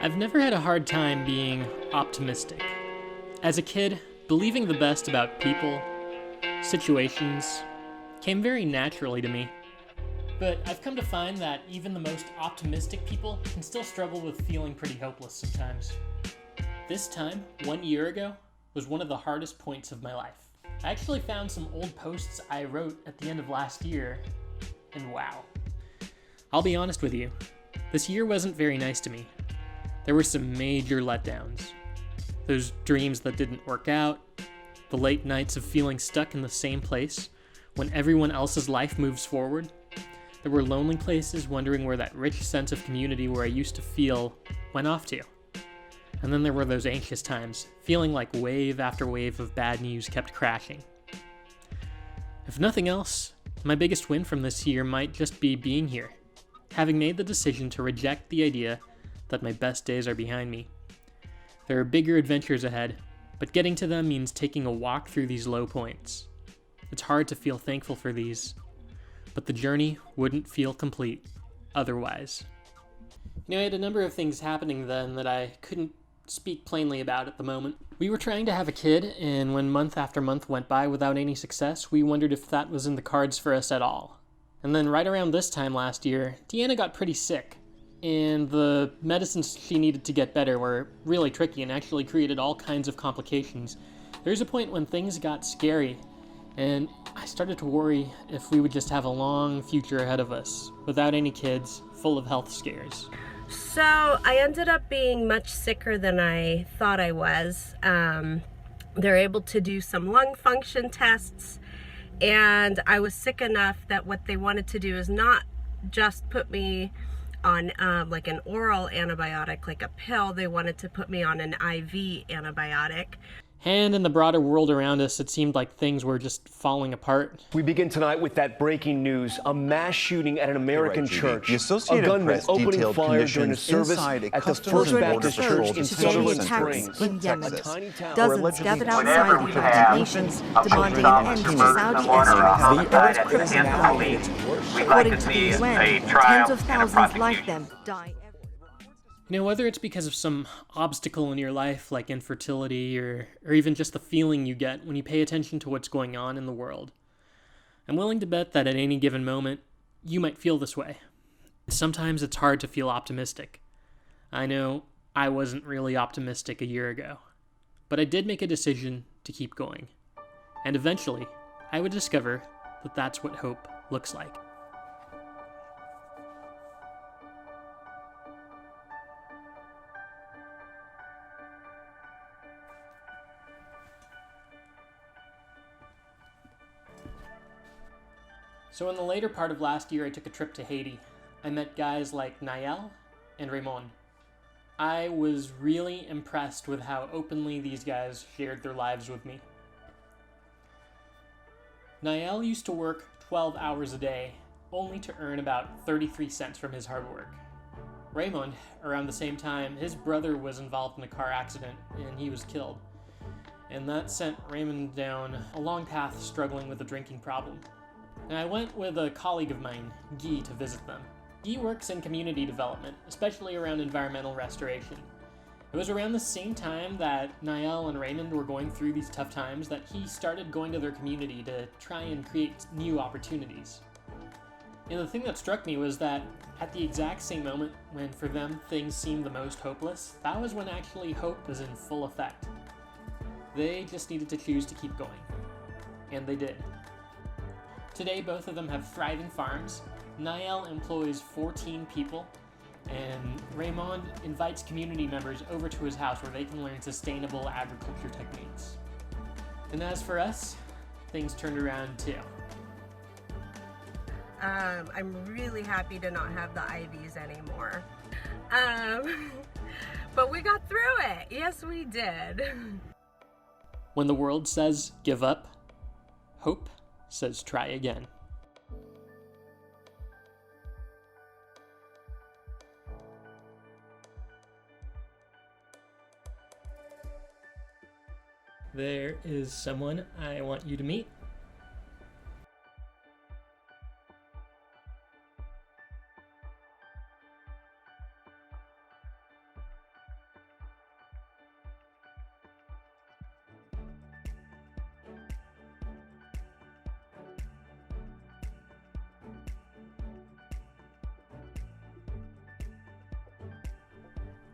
I've never had a hard time being optimistic. As a kid, believing the best about people, situations, came very naturally to me. But I've come to find that even the most optimistic people can still struggle with feeling pretty hopeless sometimes. This time, 1 year ago, was one of the hardest points of my life. I actually found some old posts I wrote at the end of last year, and wow. I'll be honest with you, this year wasn't very nice to me. There were some major letdowns. Those dreams that didn't work out, the late nights of feeling stuck in the same place when everyone else's life moves forward. There were lonely places wondering where that rich sense of community where I used to feel went off to. And then there were those anxious times, feeling like wave after wave of bad news kept crashing. If nothing else, my biggest win from this year might just be being here, having made the decision to reject the idea that my best days are behind me. There are bigger adventures ahead, but getting to them means taking a walk through these low points. It's hard to feel thankful for these, but the journey wouldn't feel complete otherwise. I had a number of things happening then that I couldn't speak plainly about at the moment. We were trying to have a kid, and when month after month went by without any success, we wondered if that was in the cards for us at all. And then right around this time last year, Deanna got pretty sick, and the medicines she needed to get better were really tricky and actually created all kinds of complications. There's a point when things got scary, and I started to worry if we would just have a long future ahead of us, without any kids, full of health scares. So I ended up being much sicker than I thought I was. They're able to do some lung function tests, and I was sick enough that what they wanted to do is not just put me on like an oral antibiotic, like a pill. They wanted to put me on an IV antibiotic. And in the broader world around us, it seemed like things were just falling apart. We begin tonight with that breaking news. A mass shooting at an American church. The Associated a gunman Press opening detailed fire during a conditions service inside a at the Customs First and Baptist Border Church Patrol in facility Sutherland in Springs. in Yemen. A tiny town Dozens gathered outside the we United have Nations, a demanding police an end officer to murdered Saudi someone or a airspace. homicide at the hands of police. We'd like According to to the see UN, a trial tens of and a thousands like prosecution. them die. Whether it's because of some obstacle in your life, like infertility, or even just the feeling you get when you pay attention to what's going on in the world, I'm willing to bet that at any given moment, you might feel this way. Sometimes it's hard to feel optimistic. I know I wasn't really optimistic a year ago, but I did make a decision to keep going. And eventually, I would discover that that's what hope looks like. So in the later part of last year, I took a trip to Haiti. I met guys like Nael and Raymond. I was really impressed with how openly these guys shared their lives with me. Nael used to work 12 hours a day, only to earn about 33 cents from his hard work. Raymond, around the same time, his brother was involved in a car accident and he was killed. And that sent Raymond down a long path struggling with a drinking problem. And I went with a colleague of mine, Guy, to visit them. Guy works in community development, especially around environmental restoration. It was around the same time that Nael and Raymond were going through these tough times that he started going to their community to try and create new opportunities. And the thing that struck me was that at the exact same moment when for them things seemed the most hopeless, that was when actually hope was in full effect. They just needed to choose to keep going. And they did. Today, both of them have thriving farms. Nael employs 14 people, and Raymond invites community members over to his house where they can learn sustainable agriculture techniques. And as for us, things turned around too. I'm really happy to not have the IVs anymore. But we got through it. Yes, we did. When the world says give up, hope says try again. There is someone I want you to meet.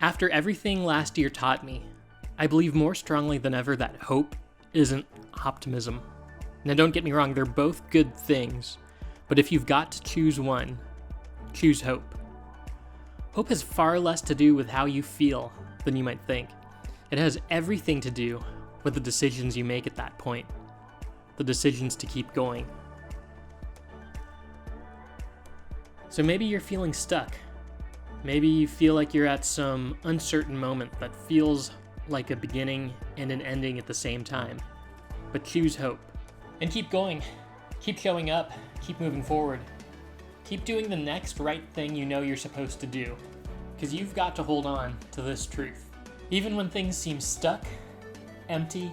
After everything last year taught me, I believe more strongly than ever that hope isn't optimism. Now don't get me wrong, they're both good things, but if you've got to choose one, choose hope. Hope has far less to do with how you feel than you might think. It has everything to do with the decisions you make at that point, the decisions to keep going. So maybe you're feeling stuck. Maybe you feel like you're at some uncertain moment that feels like a beginning and an ending at the same time. But choose hope. And keep going. Keep showing up. Keep moving forward. Keep doing the next right thing you know you're supposed to do. Because you've got to hold on to this truth. Even when things seem stuck, empty,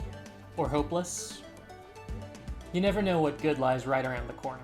or hopeless, you never know what good lies right around the corner.